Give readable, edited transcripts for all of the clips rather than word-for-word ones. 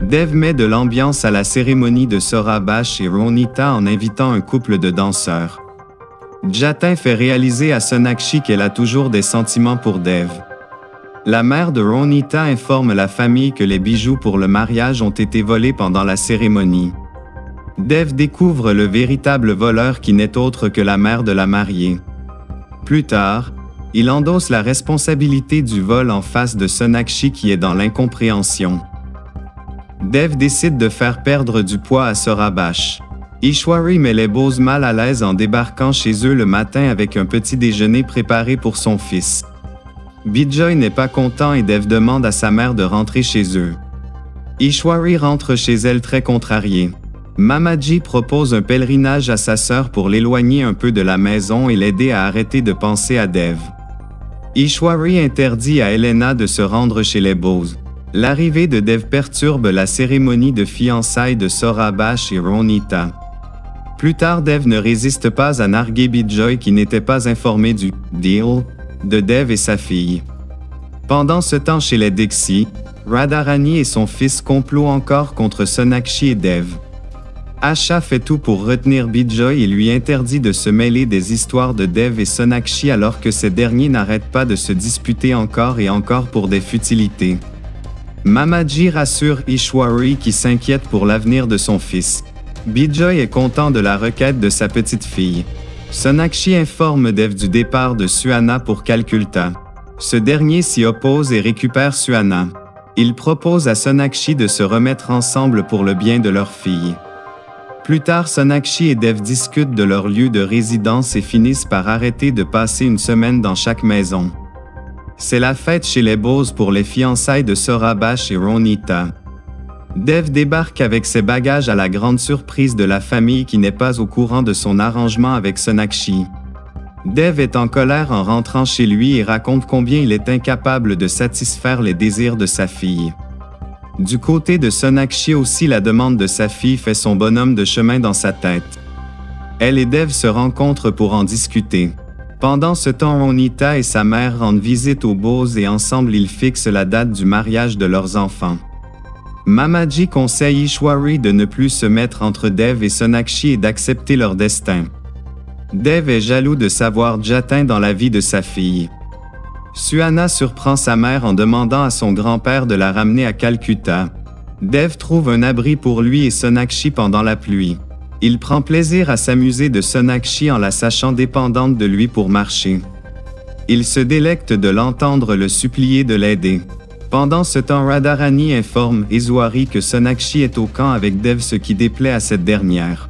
Dev met de l'ambiance à la cérémonie de Sorabash et Ronita en invitant un couple de danseurs. Jatin fait réaliser à Sonakshi qu'elle a toujours des sentiments pour Dev. La mère de Ronita informe la famille que les bijoux pour le mariage ont été volés pendant la cérémonie. Dev découvre le véritable voleur qui n'est autre que la mère de la mariée. Plus tard, il endosse la responsabilité du vol en face de Sonakshi qui est dans l'incompréhension. Dev décide de faire perdre du poids à Sorabash. Ishwari met les Bose mal à l'aise en débarquant chez eux le matin avec un petit déjeuner préparé pour son fils. Bijoy n'est pas content et Dev demande à sa mère de rentrer chez eux. Ishwari rentre chez elle très contrariée. Mamaji propose un pèlerinage à sa sœur pour l'éloigner un peu de la maison et l'aider à arrêter de penser à Dev. Ishwari interdit à Elena de se rendre chez les Bose. L'arrivée de Dev perturbe la cérémonie de fiançailles de Sorabash et Ronita. Plus tard, Dev ne résiste pas à narguer Bijoy qui n'était pas informé du « deal » de Dev et sa fille. Pendant ce temps chez les Dixie, Radharani et son fils complotent encore contre Sonakshi et Dev. Asha fait tout pour retenir Bijoy et lui interdit de se mêler des histoires de Dev et Sonakshi alors que ces derniers n'arrêtent pas de se disputer encore et encore pour des futilités. Mamaji rassure Ishwari qui s'inquiète pour l'avenir de son fils. Bijoy est content de la requête de sa petite fille. Sonakshi informe Dev du départ de Suhana pour Calcutta. Ce dernier s'y oppose et récupère Suhana. Il propose à Sonakshi de se remettre ensemble pour le bien de leur fille. Plus tard, Sonakshi et Dev discutent de leur lieu de résidence et finissent par arrêter de passer une semaine dans chaque maison. C'est la fête chez les Bose pour les fiançailles de Sorabash et Ronita. Dev débarque avec ses bagages à la grande surprise de la famille qui n'est pas au courant de son arrangement avec Sonakshi. Dev est en colère en rentrant chez lui et raconte combien il est incapable de satisfaire les désirs de sa fille. Du côté de Sonakshi aussi, la demande de sa fille fait son bonhomme de chemin dans sa tête. Elle et Dev se rencontrent pour en discuter. Pendant ce temps, Ronita et sa mère rendent visite aux Bose et ensemble ils fixent la date du mariage de leurs enfants. Mamaji conseille Ishwari de ne plus se mettre entre Dev et Sonakshi et d'accepter leur destin. Dev est jaloux de savoir Jatin dans la vie de sa fille. Suhana surprend sa mère en demandant à son grand-père de la ramener à Calcutta. Dev trouve un abri pour lui et Sonakshi pendant la pluie. Il prend plaisir à s'amuser de Sonakshi en la sachant dépendante de lui pour marcher. Il se délecte de l'entendre le supplier de l'aider. Pendant ce temps, Radharani informe Ishwari que Sonakshi est au camp avec Dev, ce qui déplaît à cette dernière.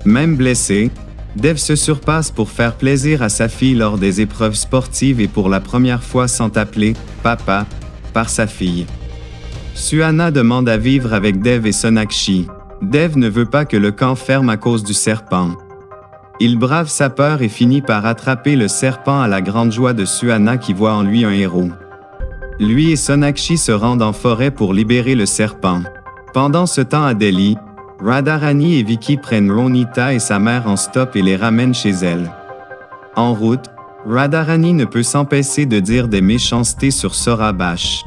Même blessé, Dev se surpasse pour faire plaisir à sa fille lors des épreuves sportives et pour la première fois sans appeler « papa » par sa fille. Suhana demande à vivre avec Dev et Sonakshi. Dev ne veut pas que le camp ferme à cause du serpent. Il brave sa peur et finit par attraper le serpent à la grande joie de Suhana qui voit en lui un héros. Lui et Sonakshi se rendent en forêt pour libérer le serpent. Pendant ce temps à Delhi, Radharani et Vicky prennent Ronita et sa mère en stop et les ramènent chez elle. En route, Radharani ne peut s'empêcher de dire des méchancetés sur Sorabash.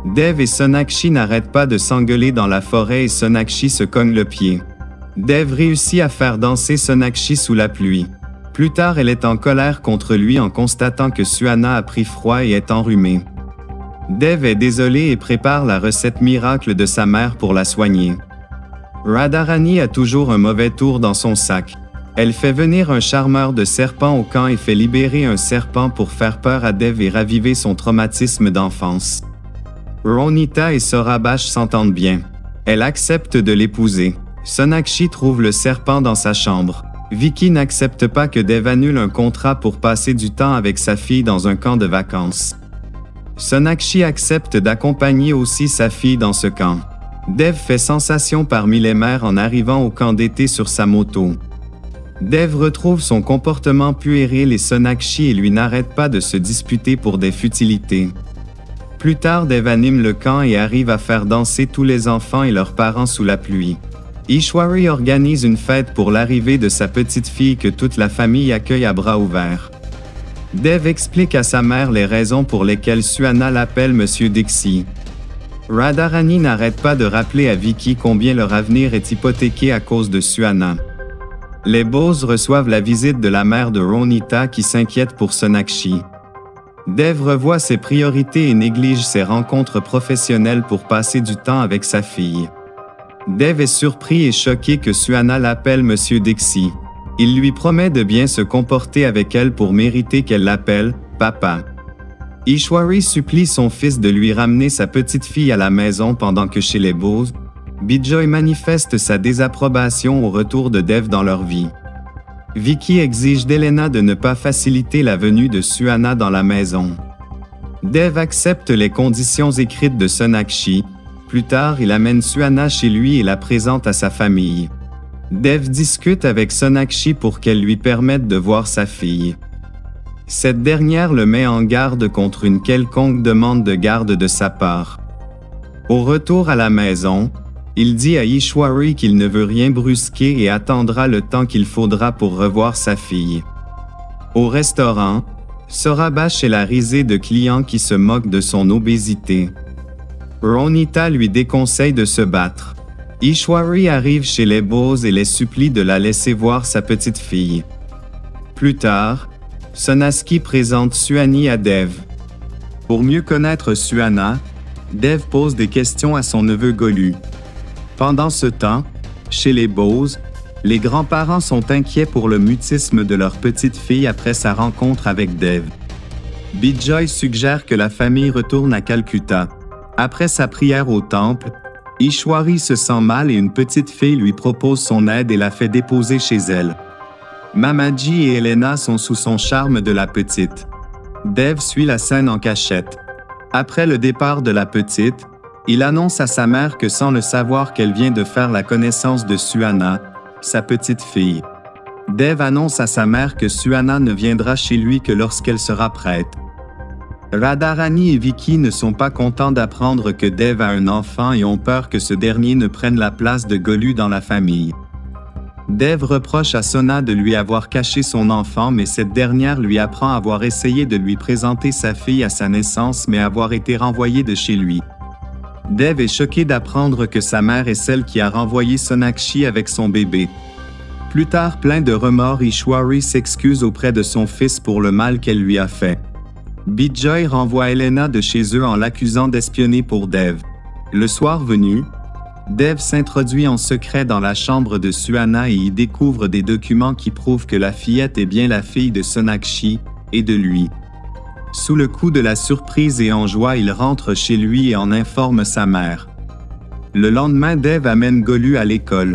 Dev et Sonakshi n'arrêtent pas de s'engueuler dans la forêt et Sonakshi se cogne le pied. Dev réussit à faire danser Sonakshi sous la pluie. Plus tard, elle est en colère contre lui en constatant que Suhana a pris froid et est enrhumée. Dev est désolé et prépare la recette miracle de sa mère pour la soigner. Radharani a toujours un mauvais tour dans son sac. Elle fait venir un charmeur de serpents au camp et fait libérer un serpent pour faire peur à Dev et raviver son traumatisme d'enfance. Ronita et Sorabash s'entendent bien. Elle accepte de l'épouser. Sonakshi trouve le serpent dans sa chambre. Vicky n'accepte pas que Dev annule un contrat pour passer du temps avec sa fille dans un camp de vacances. Sonakshi accepte d'accompagner aussi sa fille dans ce camp. Dev fait sensation parmi les mères en arrivant au camp d'été sur sa moto. Dev retrouve son comportement puéril et Sonakshi et lui n'arrête pas de se disputer pour des futilités. Plus tard, Dev anime le camp et arrive à faire danser tous les enfants et leurs parents sous la pluie. Ishwari organise une fête pour l'arrivée de sa petite fille que toute la famille accueille à bras ouverts. Dev explique à sa mère les raisons pour lesquelles Suhana l'appelle Monsieur Dixie. Radharani n'arrête pas de rappeler à Vicky combien leur avenir est hypothéqué à cause de Suhana. Les Bose reçoivent la visite de la mère de Ronita qui s'inquiète pour Sonakshi. Dev revoit ses priorités et néglige ses rencontres professionnelles pour passer du temps avec sa fille. Dev est surpris et choqué que Suhana l'appelle Monsieur Dixie. Il lui promet de bien se comporter avec elle pour mériter qu'elle l'appelle « Papa ». Ishwari supplie son fils de lui ramener sa petite fille à la maison pendant que chez les Bose, Bijoy manifeste sa désapprobation au retour de Dev dans leur vie. Vicky exige d'Elena de ne pas faciliter la venue de Suhana dans la maison. Dev accepte les conditions écrites de Sonakshi. Plus tard, il amène Suhana chez lui et la présente à sa famille. Dev discute avec Sonakshi pour qu'elle lui permette de voir sa fille. Cette dernière le met en garde contre une quelconque demande de garde de sa part. Au retour à la maison, il dit à Ishwari qu'il ne veut rien brusquer et attendra le temps qu'il faudra pour revoir sa fille. Au restaurant, Saurabh est la risée de clients qui se moquent de son obésité. Ronita lui déconseille de se battre. Ishwari arrive chez les Bose et les supplie de la laisser voir sa petite fille. Plus tard, Sonaski présente Suhani à Dev. Pour mieux connaître Suhana, Dev pose des questions à son neveu Golu. Pendant ce temps, chez les Bose, les grands-parents sont inquiets pour le mutisme de leur petite fille après sa rencontre avec Dev. Bijoy suggère que la famille retourne à Calcutta. Après sa prière au temple, Ishwari se sent mal et une petite fille lui propose son aide et la fait déposer chez elle. Mamaji et Elena sont sous son charme de la petite. Dev suit la scène en cachette. Après le départ de la petite, il annonce à sa mère que sans le savoir qu'elle vient de faire la connaissance de Suhana, sa petite fille. Dev annonce à sa mère que Suhana ne viendra chez lui que lorsqu'elle sera prête. Radharani et Vicky ne sont pas contents d'apprendre que Dev a un enfant et ont peur que ce dernier ne prenne la place de Golu dans la famille. Dev reproche à Sona de lui avoir caché son enfant, mais cette dernière lui apprend avoir essayé de lui présenter sa fille à sa naissance mais avoir été renvoyée de chez lui. Dev est choqué d'apprendre que sa mère est celle qui a renvoyé Sonakshi avec son bébé. Plus tard, plein de remords, Ishwari s'excuse auprès de son fils pour le mal qu'elle lui a fait. Bijoy renvoie Elena de chez eux en l'accusant d'espionner pour Dev. Le soir venu, Dev s'introduit en secret dans la chambre de Suhana et y découvre des documents qui prouvent que la fillette est bien la fille de Sonakshi et de lui. Sous le coup de la surprise et en joie, il rentre chez lui et en informe sa mère. Le lendemain, Dev amène Golu à l'école.